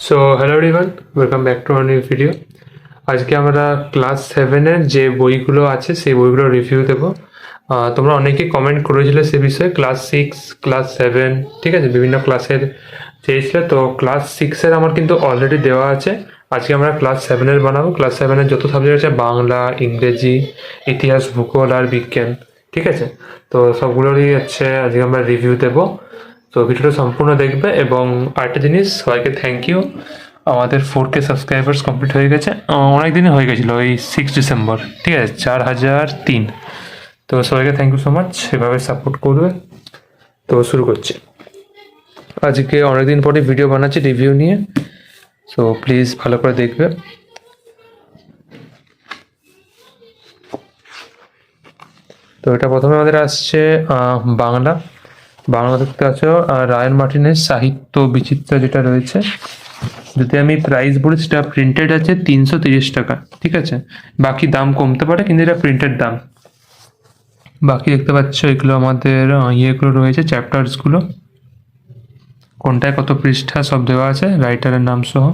So hello everyone, welcome back to our new video. আজকে আমরা class 7-এর যে বইগুলো আছে সেই বইগুলো রিভিউ দেবো। তোমরা অনেকে কমেন্ট করেছিলে সে বিষয়ে, ক্লাস 6, ক্লাস 7, ঠিক আছে, বিভিন্ন ক্লাসের চেয়েছিলে। তো ক্লাস 6-এর আমার কিন্তু অলরেডি দেওয়া আছে। আজকে আমরা ক্লাস 7-এর বানাবো। ক্লাস 7-এর যত সাবজেক্ট আছে, বাংলা, ইংরেজি, ইতিহাস, ভূগোল আর বিজ্ঞান, ঠিক আছে। তো সবগুলোরই হচ্ছে আজকে আমরা রিভিউ দেবো। তো ভিডিওটা সম্পূর্ণ দেখবে। এবং আরেকটা জিনিস, সবাইকে থ্যাংক ইউ। আমাদের 4K সাবস্ক্রাইবার্স কমপ্লিট হয়ে গেছে, অনেক দিনই হয়ে গেছিলো, ওই 6 ডিসেম্বর, ঠিক আছে, 4003। তো সবাইকে থ্যাংক ইউ সো মাচ, এভাবে সাপোর্ট করবে। তো শুরু করছি। আজকে অনেকদিন পরে ভিডিও বানাচ্ছি রিভিউ নিয়ে, সো প্লিজ ভালো করে দেখবে। তো এটা প্রথমে আমাদের আসছে বাংলা। বাংলা দেখতে আছো রায়ন মার্টিনের সাহিত্য বিচিত্রা, যেটা রয়েছে। যদি আমি প্রাইস বলি, সেটা প্রিন্টেড আছে 330 টাকা, ঠিক আছে। বাকি দাম কমতে পারে, কিন্তু এটা প্রিন্টেড দাম। বাকি দেখতে পাচ্ছ এগুলো আমাদের ইয়েগুলো রয়েছে, চ্যাপ্টার্সগুলো, কোনটায় কত পৃষ্ঠা সব দেওয়া আছে, রাইটারের নাম সহ।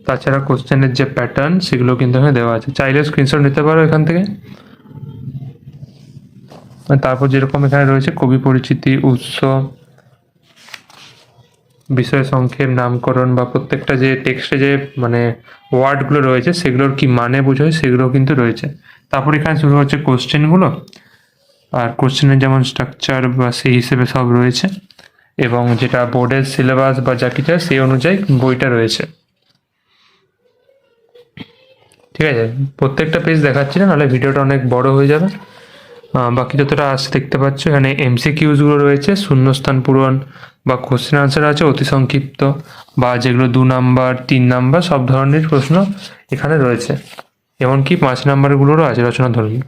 তাছাড়া কোশ্চেনের যে প্যাটার্ন সেগুলো কিন্তু এখানে দেওয়া আছে, চাইলে স্ক্রিনশট নিতে পারো এখান থেকে। তারপর যেরকম এখানে রয়েছে কবি পরিচিতি, উৎস, বিষয় সংক্ষেপ, নামকরণ, বা প্রত্যেকটা যে টেক্সটে যে মানে ওয়ার্ডগুলো রয়েছে সেগুলোর কি মানে বোঝায় সেগুলো কিন্তু রয়েছে। তারপর এখানে শুরু হচ্ছে কোশ্চেনগুলো, আর কোশ্চেনের যেমন স্ট্রাকচার বা সেই হিসেবে সব রয়েছে, এবং যেটা বোর্ডের সিলেবাস বা যা কিছু সেই অনুযায়ী বইটা রয়েছে, ঠিক আছে। প্রত্যেকটা পেজ দেখাচ্ছি না, নাহলে ভিডিওটা অনেক বড় হয়ে যাবে। বাকি যতটা আসছে দেখতে পাচ্ছ, এখানে এমসিকিউজগুলো রয়েছে, শূন্যস্থান পূরণ বা কোশ্চেন আনসার আছে অতি সংক্ষিপ্ত, বা যেগুলো 2 নাম্বার 3 নাম্বার সব ধরনের প্রশ্ন এখানে রয়েছে। এমনকি 5 নাম্বারগুলোরও আছে রচনা ধর্মী।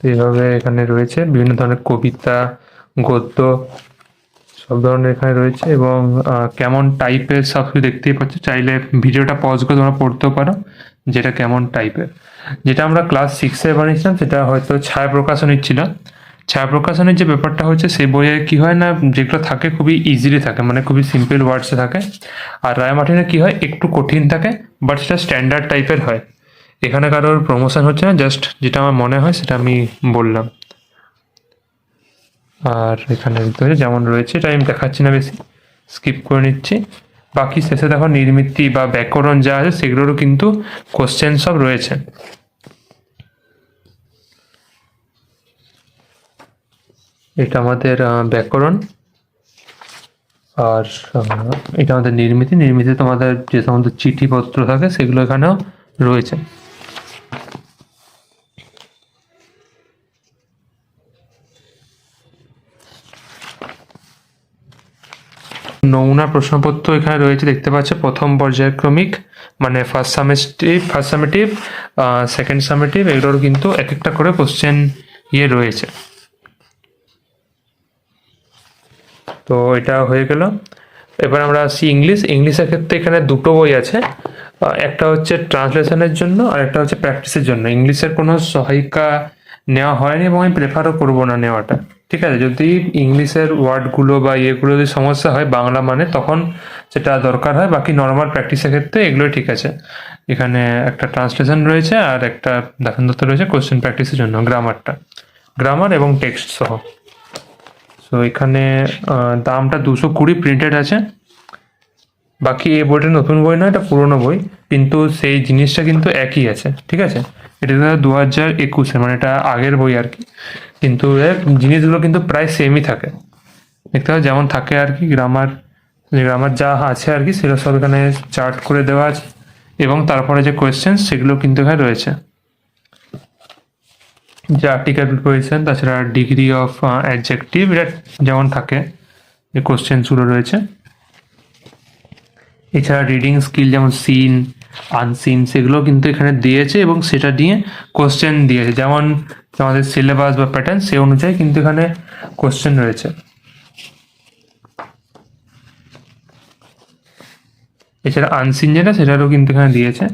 এইভাবে এখানে রয়েছে বিভিন্ন ধরনের কবিতা, গদ্য, সব ধরনের এখানে রয়েছে। এবং কেমন টাইপের সব কিছু দেখতেই পাচ্ছ। চাইলে ভিডিওটা পজ করে তোমরা পড়তেও পারো যেটা কেমন টাইপের। যেটা আমরা ক্লাস 6-এ বানিয়েছিলাম সেটা হয়তো ছায়া প্রকাশনীর ছিল। ছায়া প্রকাশনের যে ব্যাপারটা হচ্ছে, সেই বইয়ে কি হয় না, যেগুলো থাকে খুবই ইজিলি থাকে, মানে খুবই সিম্পল ওয়ার্ডসে থাকে। আর রায় মার্টিনে কি হয়, একটু কঠিন থাকে, বাট সেটা স্ট্যান্ডার্ড টাইপের হয়। এখানে কারোর প্রমোশন হচ্ছে না, জাস্ট যেটা আমার মনে হয় সেটা আমি বললাম। আর এখানে যেমন রয়েছে, এটা আমি দেখাচ্ছি না, বেশি স্কিপ করে নিচ্ছি। বাকি শেষে দেখো নির্মিতি বা ব্যাকরণ যা আছে সেগুলোরও কিন্তু কোশ্চেন সব রয়েছে। এটা আমাদের ব্যাকরণ, আর এটা আমাদের নির্মিতি। নির্মিতি তোমাদের যে সমস্ত চিঠিপত্র থাকে সেগুলো এখানেও রয়েছে। নমুনা প্রশ্নপত্র এখানে রয়েছে, দেখতে পাচ্ছ। প্রথম পর্যায়ক্রমিক, মানে ফার্স্ট সামেটিভ, সেকেন্ড সামেটিভ, এগুলোর কিন্তু এক একটা করে কোশ্চেন রয়েছে। তো এটা হয়ে গেল। এবার আমরা আসি ইংলিশের ক্ষেত্রে এখানে দুটো বই আছে। একটা হচ্ছে ট্রান্সলেশনের জন্য, আর একটা হচ্ছে প্র্যাকটিসের জন্য। ইংলিশের কোনো সহায়িকা নেওয়া হয়নি, এবং আমি প্রেফারও করবো না নেওয়াটা, ঠিক আছে। যদি ইংলিশের ওয়ার্ডগুলো বা ইয়েগুলো যদি সমস্যা হয় বাংলা মানে, তখন সেটা দরকার হয়। বাকি নর্মাল প্র্যাকটিসের ক্ষেত্রে এগুলোই ঠিক আছে। এখানে একটা ট্রান্সলেশন রয়েছে, আর একটা দাখন দত্ত রয়েছে কোশ্চেন প্র্যাকটিসের জন্য, গ্রামার এবং টেক্সট সহ। তো এখানে দামটা 220 প্রিন্টেড আছে। বাকি এই বইটা নতুন বই নয়, এটা পুরোনো বই, কিন্তু সেই জিনিসটা কিন্তু একই আছে, ঠিক আছে। এটা 2021-এর, মানে এটা আগের বই আর কি, কিন্তু জিনিসগুলো কিন্তু প্রায় সেমই থাকে, দেখতে হবে যেমন থাকে আর কি। গ্রামার যা আছে আর কি, সেগুলো সব এখানে চার্ট করে দেওয়া আছে, এবং তারপরে যে কোয়েশ্চেন সেগুলো কিন্তু এখানে রয়েছে, যে আর্টিকেল প্রিপোজিশন, তাছাড়া ডিগ্রি অফ অ্যাডজেক্টিভ, এটা যেমন থাকে যে কোশ্চেনসগুলো রয়েছে। এছাড়া রিডিং স্কিল, যেমন সিন, আনসিন, সেগুলো কিন্তু এখানে দিয়েছে, এবং সেটা নিয়ে কোশ্চেন দিয়েছে। যেমন আমাদের সিলেবাস বা প্যাটার্ন সে অনুযায়ী কিন্তু এখানে কোশ্চেন রয়েছে। এছাড়া আনসিন যেটা, সেটারও কিন্তু এখানে দিয়েছে।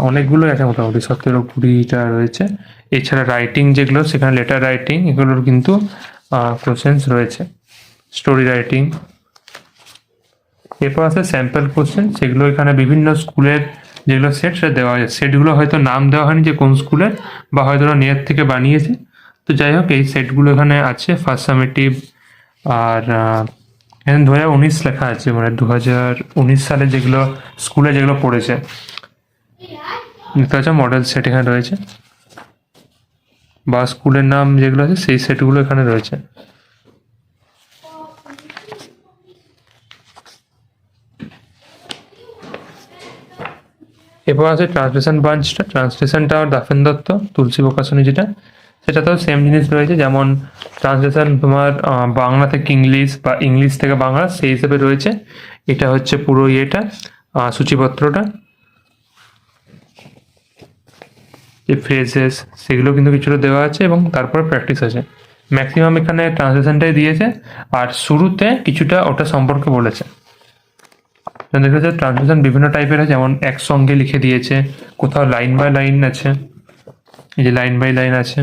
অনেকগুলোই আছে, মোটামুটি 17-20টা রয়েছে। এছাড়া রাইটিং যেগুলো, সেখানে লেটার রাইটিং এগুলোর কিন্তু কোশ্চেন্স রয়েছে, স্টোরি রাইটিং। এরপর আছে স্যাম্পল কোশ্চেন, সেগুলো এখানে বিভিন্ন স্কুলের যেগুলো সেট সেটা দেওয়া আছে। সেটগুলো হয়তো নাম দেওয়া হয়নি যে কোন স্কুলের, বা হয়তো ওরা নিজের থেকে বানিয়েছে। তো যাই হোক, এই সেটগুলো এখানে আছে ফার্স্ট সামেটিভ। আর এখানে 2019 লেখা আছে, মানে 2019 সালে যেগুলো স্কুলে যেগুলো পড়েছে, দেখতে পাচ্ছ মডেল সেট এখানে রয়েছে, বা স্কুলের নাম যেগুলো আছে সেই সেটগুলো এখানে রয়েছে। এরপর আছে ট্রান্সলেশন ব্রাঞ্চটা। ট্রান্সলেশনটা দাফেন দত্ত, তুলসী প্রকাশনী যেটা, সেটা তো সেম জিনিস রয়েছে। যেমন ট্রান্সলেশন তোমার বাংলা থেকে ইংলিশ বা ইংলিশ থেকে বাংলা, সেই হিসেবে রয়েছে। এটা হচ্ছে পুরো ইয়েটা, সূচিপত্রটা, যে ফ্রেজেস সেগুলো কিন্তু কিছুটা দেওয়া আছে, এবং তারপরে প্র্যাকটিস আছে। ম্যাক্সিমাম এখানে ট্রান্সলেশনটাই দিয়েছে, আর শুরুতে কিছুটা ওটা সম্পর্কে বলেছে। দেখা যাচ্ছে ট্রান্সলেশন বিভিন্ন টাইপের আছে, যেমন একসঙ্গে লিখে দিয়েছে, কোথাও লাইন বাই লাইন আছে, এই যে লাইন বাই লাইন আছে।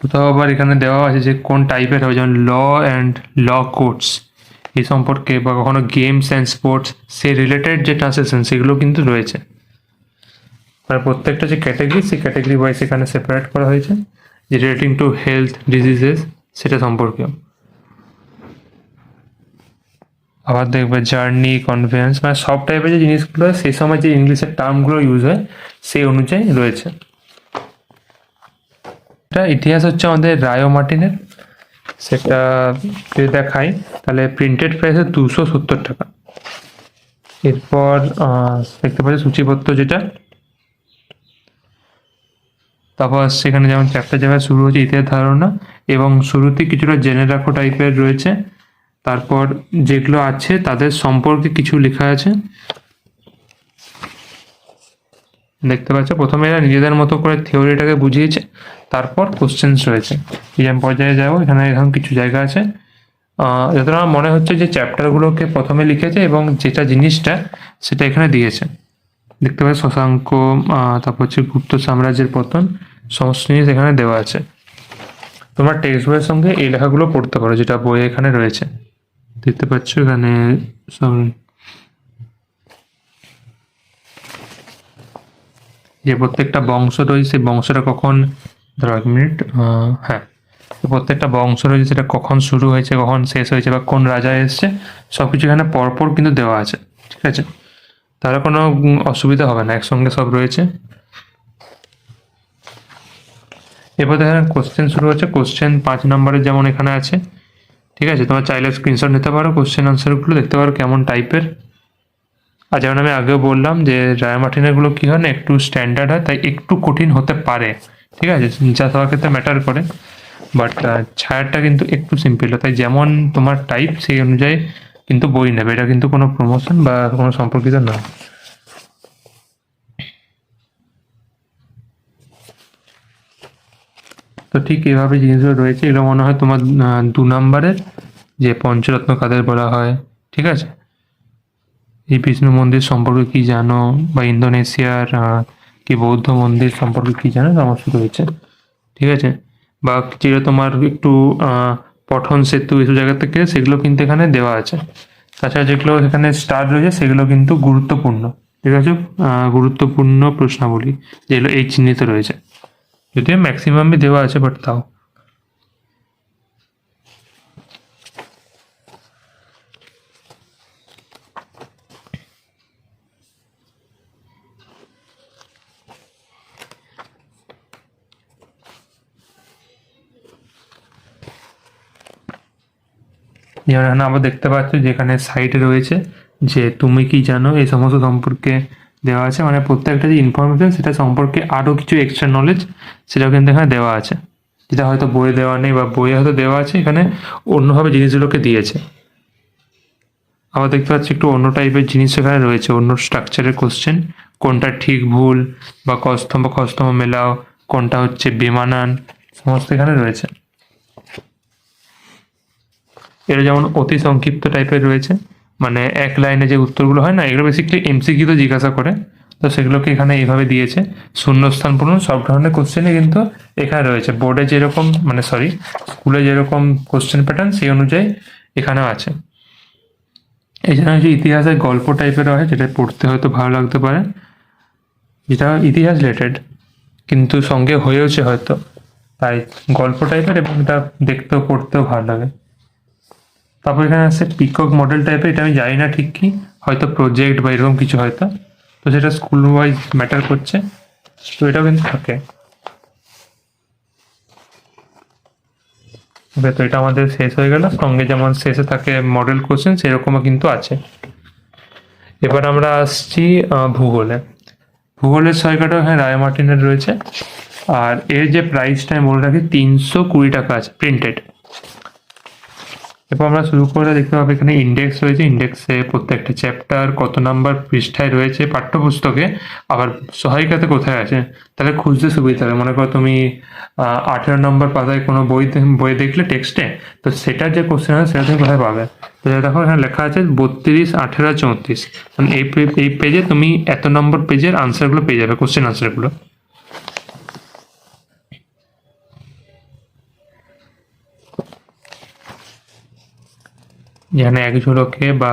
কোথাও আবার এখানে দেওয়া আছে যে কোন টাইপের হবে, যেমন ল অ্যান্ড ল কোডস এই সম্পর্কে, বা কখনো গেমস অ্যান্ড স্পোর্টস, সেই রিলেটেড যে ট্রান্সলেশন সেগুলো কিন্তু রয়েছে। আর প্রত্যেকটা যে ক্যাটাগরি, সেই ক্যাটাগরি ওয়াইজ এখানে সেপারেট করা হয়েছে, যে রিলেটিং টু হেলথ ডিজিজেস সেটা সম্পর্কেও। আবার দেখবে জার্নি, কনভেন্স, মানে সব টাইপের যে জিনিসগুলো সেই সময় যে ইংলিশের টার্মগুলো ইউজ হয় সেই অনুযায়ী রয়েছে। এটা ইতিহাস হচ্ছে আমাদের রায়ো মার্টিনের, সেটা যদি দেখাই তাহলে প্রিন্টেড প্রাইস 270 টাকা। এরপর দেখতে পাচ্ছি সূচিপত্র যেটা, তারপর সেখানে যেমন চ্যাপ্টার যেভাবে শুরু হচ্ছে ইতিহাস ধারণা, এবং শুরুতে কিছুটা জেনে রাখো টাইপের রয়েছে। তারপর যেগুলো আছে তাদের সম্পর্কে কিছু লেখা আছে, দেখতে পাচ্ছ। প্রথমে এরা নিজেদের মতো করে থিওরিটাকে বুঝিয়েছে, তারপর কোশ্চেন্স রয়েছে। এরকম পর্যায়ে যাবো, এখানে এখন কিছু জায়গা আছে। যতটা আমার মনে হচ্ছে যে চ্যাপ্টারগুলোকে প্রথমে লিখেছে, এবং যেটা জিনিসটা সেটা এখানে দিয়েছে। দেখতে পাচ্ছি শশাঙ্ক, তারপর হচ্ছে গুপ্ত সাম্রাজ্যের পতন, সমস্ত জিনিস এখানে দেওয়া আছে। তোমরা টেক্সট বইয়ের সঙ্গে এই লেখাগুলো পড়তে পারো, যেটা বইয়ে এখানে রয়েছে। দেখতে পাচ্ছ এখানে সব, যে প্রত্যেকটা বংশ রয়েছে, সেই বংশটা কখন, ধরো 1 মিনিট, হ্যাঁ, প্রত্যেকটা বংশ রয়েছে, সেটা কখন শুরু হয়েছে, কখন শেষ হয়েছে, বা কোন রাজা এসছে, সব কিছু এখানে পরপর কিন্তু দেওয়া আছে। ঠিক আছে, তাহলে কোনো অসুবিধা হবে না, একসঙ্গে সব রয়েছে। এরপর দেখেন কোশ্চেন শুরু হচ্ছে। কোশ্চেন 5 নম্বরের যেমন এখানে আছে। ঠিক আছে, তোমার চাইলে স্ক্রিনশট নিতে পারো, কোশ্চেন আনসারগুলো দেখতে পারো কেমন টাইপের। আর যেমন আমি আগেও বললাম যে রায় মার্টিনেরগুলো কী হয় না, একটু স্ট্যান্ডার্ড হয়, তাই একটু কঠিন হতে পারে। ঠিক আছে, যা সবার ক্ষেত্রে ম্যাটার করে। বাট ছায়ারটা কিন্তু একটু সিম্পল, তাই যেমন তোমার টাইপ সেই অনুযায়ী কিন্তু বই নেবে, এটা কিন্তু কোনো প্রমোশন বা কোনো সম্পর্কিত না। তো ঠিক এইভাবে জিনিসগুলো রয়েছে। এগুলো মনে হয় তোমার 2 নম্বরের, যে পঞ্চরত্ন কাদের বলা হয়। ঠিক আছে, এই বিষ্ণু মন্দির সম্পর্কে কি জানো, বা ইন্দোনেশিয়ার কি বৌদ্ধ মন্দির সম্পর্কে কি জানো, সমস্ত রয়েছে। ঠিক আছে, বা যেটা তোমার একটু পঠন সেতু এসব জায়গা থেকে, সেগুলো কিন্তু এখানে দেওয়া আছে। তাছাড়া যেগুলো এখানে স্টার রয়েছে সেগুলো কিন্তু গুরুত্বপূর্ণ। ঠিক আছে, গুরুত্বপূর্ণ প্রশ্নাবলী যেগুলো এই চিহ্নিত রয়েছে, যদিও ম্যাক্সিমামই দেওয়া আছে, বাট তাও। যেমন এখানে আবার দেখতে পাচ্ছ যেখানে সাইটে রয়েছে যে তুমি কি জানো, এই সমস্ত সম্পর্কে দেওয়া আছে। মানে প্রত্যেকটা যে ইনফরমেশন সেটা সম্পর্কে আরও কিছু এক্সট্রা নলেজ, সেটাও কিন্তু এখানে দেওয়া আছে, যেটা হয়তো বইয়ে দেওয়া নেই, বা বইয়ে হয়তো দেওয়া আছে, এখানে অন্যভাবে জিনিসগুলোকে দিয়েছে। আবার দেখতে পাচ্ছি একটু অন্য টাইপের জিনিস এখানে রয়েছে, অন্য স্ট্রাকচারের কোশ্চেন, কোনটা ঠিক ভুল, বা কস্তম্ভ খস্তম্ভ মেলাও, কোনটা হচ্ছে বেমানান, সমস্ত এখানে রয়েছে। এটা যেমন অতি সংক্ষিপ্ত টাইপের রয়েছে, মানে এক লাইনে যে উত্তরগুলো হয় না, এগুলো বেসিক্যালি এমসিকিউ তো জিজ্ঞাসা করে, তো সেগুলোকে এখানে এইভাবে দিয়েছে। শূন্যস্থান পূরণ সব ধরনের কোশ্চেনই কিন্তু এখানে রয়েছে। বোর্ডে যেরকম মানে সরি স্কুলে যেরকম কোশ্চেন প্যাটার্ন সেই অনুযায়ী এখানেও আছে। এছাড়া যে ইতিহাসের গল্প টাইপের হয়, যেটা পড়তে হয়তো ভালো লাগতে পারে, যেটা ইতিহাস রিলেটেড কিন্তু সঙ্গে হয়েওছে হয়তো, তাই গল্প টাইপের এবং এটা দেখতেও পড়তেও ভালো লাগে। তারপর এখানে আছে পিকক মডেল টাইপের, এটা আমি জানি না ঠিক কি, হয়তো প্রজেক্ট বা এরকম কিছু হয়তো, তো সেটা স্কুল ওয়াইজ ম্যাটার করছে, তো এটাও কিন্তু থাকে। ওকে, তো এটা আমাদের শেষ হয়ে গেল। সঙ্গে যেমন শেষে থাকে মডেল কোশ্চেন, সেরকমও কিন্তু আছে। এবার আমরা আসছি ভূগোলে। ভূগোলের সহায়িকাটা হ্যাঁ রায় মার্টিনের রয়েছে, আর এর যে প্রাইসটা আমি বলে রাখি 320 টাকা আছে প্রিন্টেড। এরপর আমরা শুরু করে দেখতে পাবো এখানে ইন্ডেক্স রয়েছে, ইন্ডেক্সে প্রত্যেকটা চ্যাপ্টার কত নাম্বার পৃষ্ঠায় রয়েছে পাঠ্যপুস্তকে, আবার সহায়িকাতে কোথায় আছে, তাহলে খুঁজতে সুবিধা হবে। মনে করো তুমি 18 নম্বর পাতায় কোনো বই দেখলে টেক্সটে, তো সেটার যে কোশ্চেন আছে সেটা তুমি কোথায় পাবে, তো দেখো এখানে লেখা আছে 32, 18, 34, মানে এই পেজে তুমি এত নম্বর পেজের আনসারগুলো পেয়ে যাবে, কোশ্চেন আনসারগুলো। যেখানে এক ঝলকে বা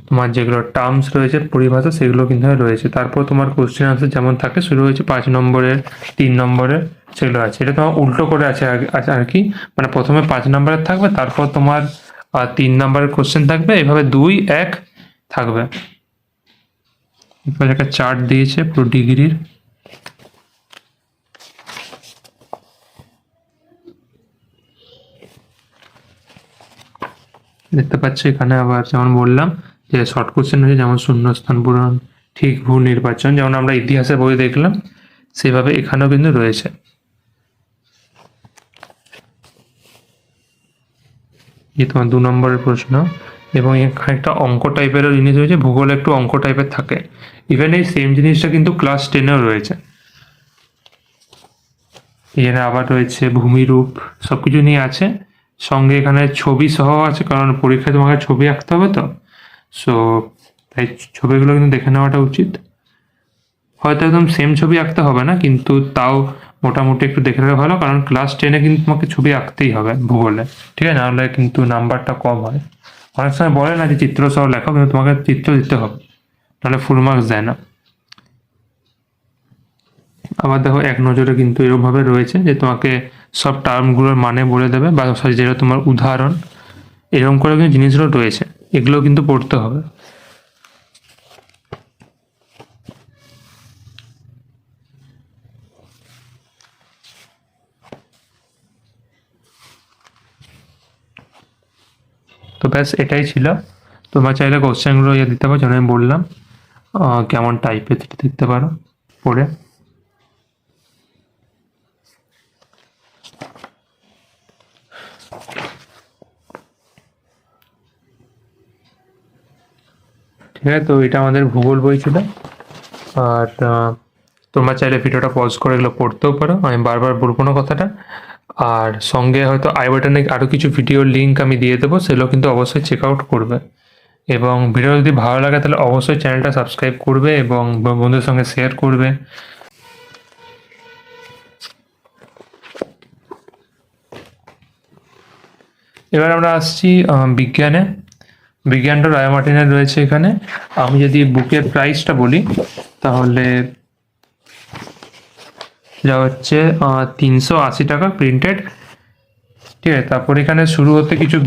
তোমার যেগুলো টার্মস রয়েছে পরিভাষা সেগুলো কিন্তু রয়েছে। তারপর তোমার কোশ্চেন আনসার যেমন থাকে শুরু হয়েছে 5 নম্বরের, 3 নম্বরের, সেগুলো আছে। এটা তোমার উল্টো করে আছে আর কি, মানে প্রথমে 5 নম্বরের থাকবে, তারপর তোমার 3 নম্বরের কোশ্চেন থাকবে, এভাবে 2, 1 থাকবে। এরপর একটা চার্ট দিয়েছে পুরো ডিগ্রির। দেখতে পাচ্ছ এখানে আবার যেমন বললাম যে শর্ট কোশ্চেন হয়েছে, যেমন শূন্যস্থান পূরণ, ঠিক ভূ নির্বাচন, যেমন আমরা ইতিহাসের বই দেখলাম সেভাবে এখানেও কিন্তু রয়েছে। এই তোমার 2 নম্বরের প্রশ্ন, এবং এখানে একটা অঙ্ক টাইপেরও জিনিস রয়েছে, ভূগোলে একটু অঙ্ক টাইপের থাকে। ইভেন এই সেম জিনিসটা কিন্তু ক্লাস 10-এও রয়েছে। এখানে আবার রয়েছে ভূমিরূপ, সবকিছু নিয়ে আছে। সঙ্গে এখানে ছবি সহ আছে, কারণ পরীক্ষায় তোমাকে ছবি আঁকতে হবে, তো সো তাই ছবিগুলো কিন্তু দেখে নেওয়াটা উচিত। হয়তো একদম সেম ছবি আঁকতে হবে না, কিন্তু তাও মোটামুটি একটু দেখে নেওয়া ভালো, কারণ ক্লাস 10-এ কিন্তু তোমাকে ছবি আঁকতেই হবে ভূগোলে, ঠিক আছে, নাহলে কিন্তু নাম্বারটা কম হয়। অনেক সময় বলে না যে চিত্র সহ লেখো, কিন্তু তোমাকে চিত্র দিতে হবে, নাহলে ফুল মার্কস দেয় না। আবার দেখো এক নজরে কিন্তু এরকমভাবে রয়েছে যে তোমাকে সব টার্মগুলোর মানে বলে দেবে, বা যেটা তোমার উদাহরণ, এরকম করে কিন্তু জিনিসগুলো রয়েছে, এগুলো কিন্তু পড়তে হবে। তো ব্যাস এটাই ছিল। তোমরা চাইলে কোশ্চেনগুলো দিতে পারো, যেমন আমি বললাম কেমন টাইপের দেখতে পারো পড়ে। ঠিক আছে, তো এটা আমাদের ভূগোল বই ছিল। আর তোমরা চাইলে ভিডিওটা পজ করে এগুলো পড়তেও পারো, আমি বারবার বলবো না কথাটা। আর সঙ্গে হয়তো আই বাটনে আরও কিছু ভিডিওর লিঙ্ক আমি দিয়ে দেবো, সেগুলো কিন্তু অবশ্যই চেক আউট করবে। এবং ভিডিও যদি ভালো লাগে তাহলে অবশ্যই চ্যানেলটা সাবস্ক্রাইব করবে এবং বন্ধুদের সঙ্গে শেয়ার করবে। এবার আমরা আসছি বিজ্ঞানে। বিজ্ঞানটা রায় মার্টিনের রয়েছে এখানে। আমি যদি বুকের প্রাইসটা বলি তাহলে যা হচ্ছে 380 টাকা প্রিন্টেড, ঠিক আছে। তারপর এখানে শুরু হতে কিছু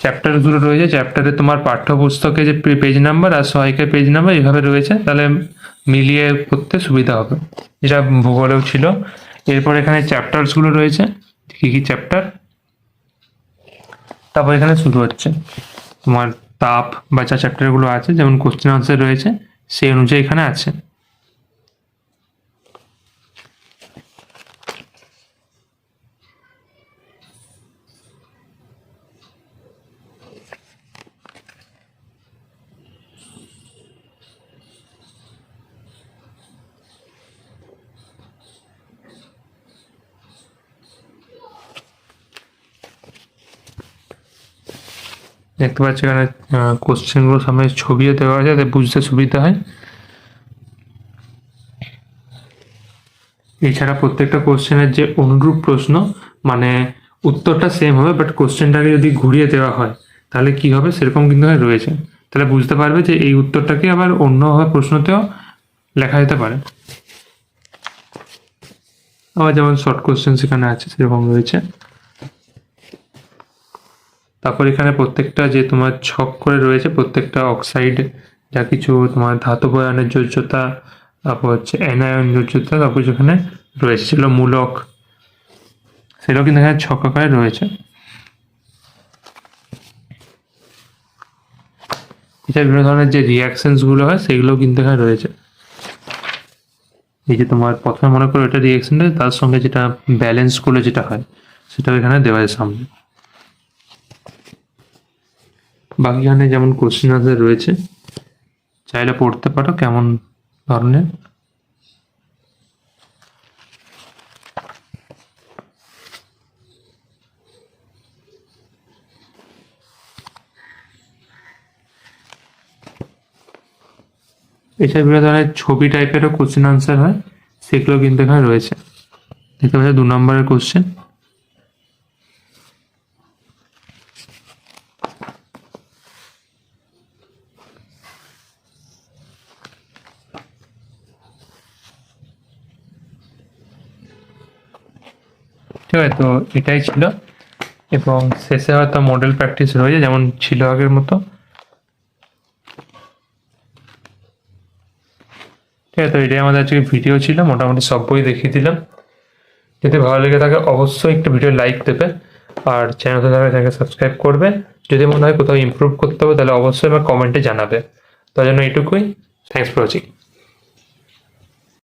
চ্যাপ্টারগুলো রয়েছে, চ্যাপ্টারে তোমার পাঠ্যপুস্তকে যে পেজ নাম্বার আর সহায়িকার পেজ নাম্বার এইভাবে রয়েছে, তাহলে মিলিয়ে করতে সুবিধা হবে, যেটা ভূগোলেও ছিল। এরপর এখানে চ্যাপ্টারসগুলো রয়েছে, কী কী চ্যাপ্টার। তারপর এখানে শুরু হচ্ছে তোমার তাপ বা যা চ্যাপ্টারগুলো আছে, যেমন কোশ্চেন আনসার রয়েছে সেই অনুযায়ী এখানে আছে। দেখতে পাচ্ছি এখানে কোশ্চেনগুলো সামনে ছবিও দেওয়া আছে যাতে বুঝতে সুবিধা হয়। এছাড়া প্রত্যেকটা কোশ্চেনের যে অনুরূপ প্রশ্ন, মানে উত্তরটা সেম হবে, বাট কোশ্চেনটাকে যদি ঘুরিয়ে দেওয়া হয় তাহলে কি হবে সেরকম কিন্তু রয়েছে। তাহলে বুঝতে পারবে যে এই উত্তরটাকে আবার অন্যভাবে প্রশ্নতেও লেখা যেতে পারে। আবার যেমন শর্ট কোশ্চেন সেখানে আছে সেরকম রয়েছে। তারপর এখানে প্রত্যেকটা যে তোমার ছক করে রয়েছে, প্রত্যেকটা অক্সাইড যা কিছু তোমার ধাতব আয়নের যোজ্যতা, তারপর হচ্ছে অ্যানায়ন যোজ্যতা, তারপর যেখানে রয়েছে ছিল মূলক, সেটাও কিন্তু এখানে ছক আকারে রয়েছে। এছাড়া বিভিন্ন ধরনের যে রিয়াকশনস গুলো হয় সেগুলো কিন্তু এখানে রয়েছে। এই যে তোমার প্রথমে মনে করো এটা রিয়াকশনটা, তার সঙ্গে যেটা ব্যালেন্স করলে যেটা হয় সেটাও এখানে দেওয়া আছে সামনে। বাকি এখানে যেমন কোশ্চেন আনসার রয়েছে, চাইলে পড়তে পারো কেমন ধরনের। এছাড়া বিভিন্ন ধরনের ছবি টাইপেরও কোশ্চেন আনসার হয়, সেগুলো কিন্তু এখানে রয়েছে। দেখতে পাচ্ছ 2 নম্বরের কোশ্চেন। ঠিক আছে, তো এটাই ছিল, এবং শেষে হয়তো মডেল প্র্যাকটিস রয়েছে যেমন ছিল আগের মতো। ঠিক আছে, তো এটাই আমাদের আজকে ভিডিও ছিল, মোটামুটি সব বই দেখিয়ে দিলাম। যদি ভালো লেগে থাকে অবশ্যই একটা ভিডিও লাইক দেবে, আর চ্যানেলকে সাবস্ক্রাইব করবে। যদি মনে হয় কোথাও ইমপ্রুভ করতে হবে তাহলে অবশ্যই আমার কমেন্টে জানাবে। তার জন্য এটুকুই। Thanks for watching.